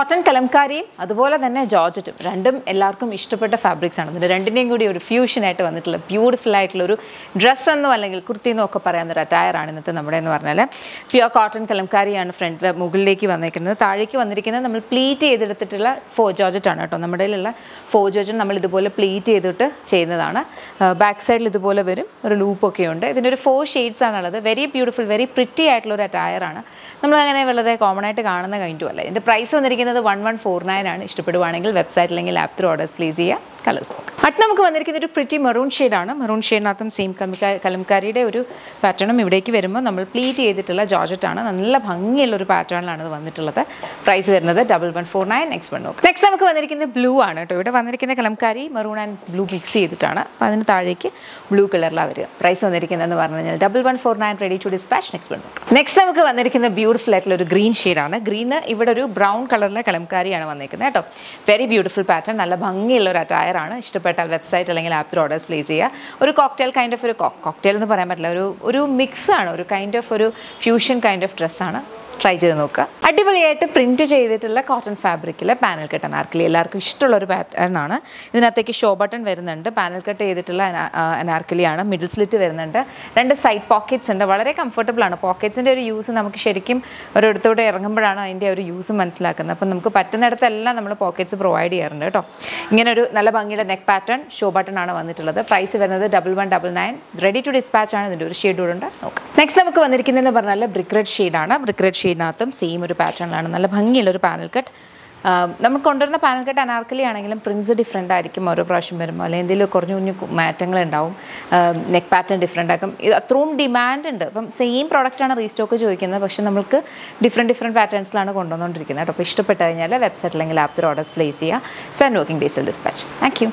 Cotton കലംകാരിയും അതുപോലെ തന്നെ ജോർജറ്റും രണ്ടും എല്ലാവർക്കും ഇഷ്ടപ്പെട്ട ഫാബ്രിക്സ് ആണ്. ഇതിൻ്റെ രണ്ടിൻ്റെയും കൂടി ഒരു ഫ്യൂഷനായിട്ട് വന്നിട്ടുള്ള ബ്യൂട്ടിഫുൾ ആയിട്ടുള്ളൊരു ഡ്രസ്സ് എന്നോ അല്ലെങ്കിൽ കുർത്തി എന്നോ ഒക്കെ പറയാവുന്നൊരു അറ്റയറാണ് ഇന്നത്തെ നമ്മുടെ എന്ന് പറഞ്ഞാൽ. പ്യുവർ കോട്ടൺ കലംകാരിയാണ് ഫ്രണ്ട് മുകളിലേക്ക് വന്നിരിക്കുന്നത്. താഴേക്ക് വന്നിരിക്കുന്നത് നമ്മൾ പ്ലീറ്റ് ചെയ്തെടുത്തിട്ടുള്ള ജോർജറ്റാണ് കേട്ടോ. നമ്മുടെ കയ്യിലുള്ള ജോർജറ്റ് നമ്മൾ ഇതുപോലെ പ്ലീറ്റ് ചെയ്തിട്ട് ചെയ്യുന്നതാണ്. ബാക്ക് സൈഡിൽ ഇതുപോലെ വരും, ഒരു ലൂപ്പൊക്കെ ഉണ്ട്. ഇതിൻ്റെ ഒരു 4 ഷെയ്ഡ്സ് ആണുള്ളത്. വെരി ബ്യൂട്ടിഫുൾ, വെരി പ്രിറ്റി ആയിട്ടുള്ള ഒരു അറ്റയറാണ്. നമ്മളങ്ങനെ വളരെ കോമൺ ആയിട്ട് കാണുന്ന കഴിഞ്ഞിട്ടുമല്ല. ഇതിൻ്റെ പ്രൈസ് വന്നിരിക്കുന്നത് 1149 ആണ്. ഇഷ്ടപ്പെടുവാണെങ്കിൽ വെബ്സൈറ്റ് അല്ലെങ്കിൽ ആപ്പ് ത്രൂ ഓർഡേഴ്സ് പ്ലേസ് ചെയ്യുക. കളേഴ്സ് അടുത്ത് നമുക്ക് വന്നിരിക്കുന്ന ഒരു പ്രിറ്റി മെറൂൺ ഷെയ്ഡാണ്. മെറൂൺ ഷെയ്ഡിനകത്തും സെയിം കലംകാരിയുടെ ഒരു പാറ്റേണും ഇവിടേക്ക് വരുമ്പോൾ നമ്മൾ പ്ലീറ്റ് ചെയ്തിട്ടുള്ള ജോർജറ്റാണ്. നല്ല ഭംഗിയുള്ളൊരു പാറ്റേണിലാണ് ഇത് വന്നിട്ടുള്ളത്. പ്രൈസ് വരുന്നത് 1149. നെക്സ്റ്റ് വൺ നോക്കാം. നെക്സ്റ്റ് നമുക്ക് വന്നിരിക്കുന്നത് ബ്ലൂ ആണ് കേട്ടോ. ഇവിടെ വന്നിരിക്കുന്ന Kalamkari maroon and blue mix ചെയ്തിട്ടാണ്. അപ്പോൾ അതിന് താഴേക്ക് ബ്ലൂ കളറിലാണ് വരിക. പ്രൈസ് വന്നിരിക്കുന്നതെന്ന് പറഞ്ഞു കഴിഞ്ഞാൽ 1149. Ready to dispatch. Next one നോക്കാം. നെക്സ്റ്റ് നമുക്ക് വന്നിരിക്കുന്ന ബ്യൂട്ടിഫുൾ ആയിട്ടുള്ള ഒരു ഗ്രീൻ ഷെയ്ഡാണ്. ഗ്രീന് ഇവിടെ ഒരു ബ്രൗൺ കളറിലെ കലംകാരിയാണ് വന്നിരിക്കുന്നത് കേട്ടോ. വെരി ബ്യൂട്ടിഫുൾ പാറ്റേൺ, നല്ല ഭംഗിയുള്ള ഒരു അറ്റയർ ആണ്. ഇഷ്ടപ്പെട്ടാൽ വെബ്സൈറ്റ് അല്ലെങ്കിൽ ആപ്പ് ത്രൂ ഓർഡേഴ്സ് പ്ലേസ് ചെയ്യുക. ഒരു കോക്ടെയിൽ കൈൻഡ് ഓഫ് ഒരു കോക്ടെയിൽ എന്ന് പറയാൻ പറ്റില്ല, ഒരു മിക്സ് ആണ്, ഒരു കൈൻഡ് ഓഫ് ഒരു ഫ്യൂഷൻ കൈൻഡ് ഓഫ് ഡ്രസ്സാണ്. ട്രൈ ചെയ്ത് നോക്കുക. അടിപൊളിയായിട്ട് പ്രിൻറ്റ് ചെയ്തിട്ടുള്ള കോട്ടൺ ഫാബ്രിക്കിൽ പാനൽ കട്ട് അനാർക്കലി എല്ലാവർക്കും ഇഷ്ടമുള്ളൊരു പാറ്റേൺ ആണ്. ഇതിനകത്തേക്ക് ഷോ ബട്ടൺ വരുന്നുണ്ട്. പാനൽ കട്ട് ചെയ്തിട്ടുള്ള അനാർക്കലിയാണ്. മിഡിൽ സ്ലിറ്റ് വരുന്നുണ്ട്. 2 സൈഡ് പോക്കറ്റ്സ് ഉണ്ട്. വളരെ കംഫർട്ടബിൾ ആണ്. പോക്കറ്റ്സിൻ്റെ ഒരു യൂസ് നമുക്ക് ശരിക്കും ഒരിടത്തോടെ ഇറങ്ങുമ്പോഴാണ് അതിൻ്റെ ഒരു യൂസ് മനസ്സിലാക്കുന്നത്. അപ്പം നമുക്ക് പറ്റുന്നിടത്തെല്ലാം നമ്മൾ പോക്കറ്റ്സ് പ്രൊവൈഡ് ചെയ്യാറുണ്ട് കേട്ടോ. ഇങ്ങനെ ഒരു നല്ല ഭംഗിയുടെ നെക്ക് പാറ്റേൺ ഷോ ബട്ടൺ ആണ് വന്നിട്ടുള്ളത്. പ്രൈസ് വരുന്നത് 1199. റെഡി ടു ഡിസ്പാച്ച് ആണ്. ഇതിൻ്റെ ഒരു ഷെയ്ഡ് കൂടെ ഉണ്ട്. നോക്കാം. നെക്സ്റ്റ് നമുക്ക് വന്നിരിക്കുന്നതെന്ന് പറഞ്ഞാൽ ബ്രിക്ക് റെഡ് ഷെയ്ഡാണ്. ബ്രിക്ക് റെഡ് ഷെയ്ഡിനകത്തും സെയിം ഒരു പാറ്റേണിലാണ്. നല്ല ഭംഗിയുള്ളൊരു പാനൽ കട്ട്. നമ്മൾ കൊണ്ടുവരുന്ന പാനൽ കട്ട് അനാർക്കലി ആണെങ്കിലും പ്രിൻസ് ഡിഫറെൻ്റ് ആയിരിക്കും ഓരോ പ്രാവശ്യം വരുമ്പോൾ. അല്ലെങ്കിൽ എന്തെങ്കിലും കുഞ്ഞു കുഞ്ഞു മാറ്റങ്ങളുണ്ടാവും. നെക്ക് പാറ്റേൺ ഡിഫറെൻ്റ് ആക്കും. ഇത് അത്രയും ഡിമാൻഡ് ഉണ്ട്. അപ്പം സെയിം പ്രോഡക്റ്റാണ് റീസ്റ്റോക്ക് ചോദിക്കുന്നത്. പക്ഷേ നമ്മൾക്ക് ഡിഫറെൻറ്റ് പാറ്റേൺസിലാണ് കൊണ്ടുവന്നുകൊണ്ടിരിക്കുന്നത് കേട്ടോ. അപ്പോൾ ഇഷ്ടപ്പെട്ട് കഴിഞ്ഞാൽ വെബ്സൈറ്റ് അല്ലെങ്കിൽ ആപ്പ് ത്രൂ ഓർഡേഴ്സ് പ്ലേസ് ചെയ്യുക. സെൻഡ് വർക്കിംഗ് ഡേയ്സിൽ ഡിസ്പാച്ച്. Thank U.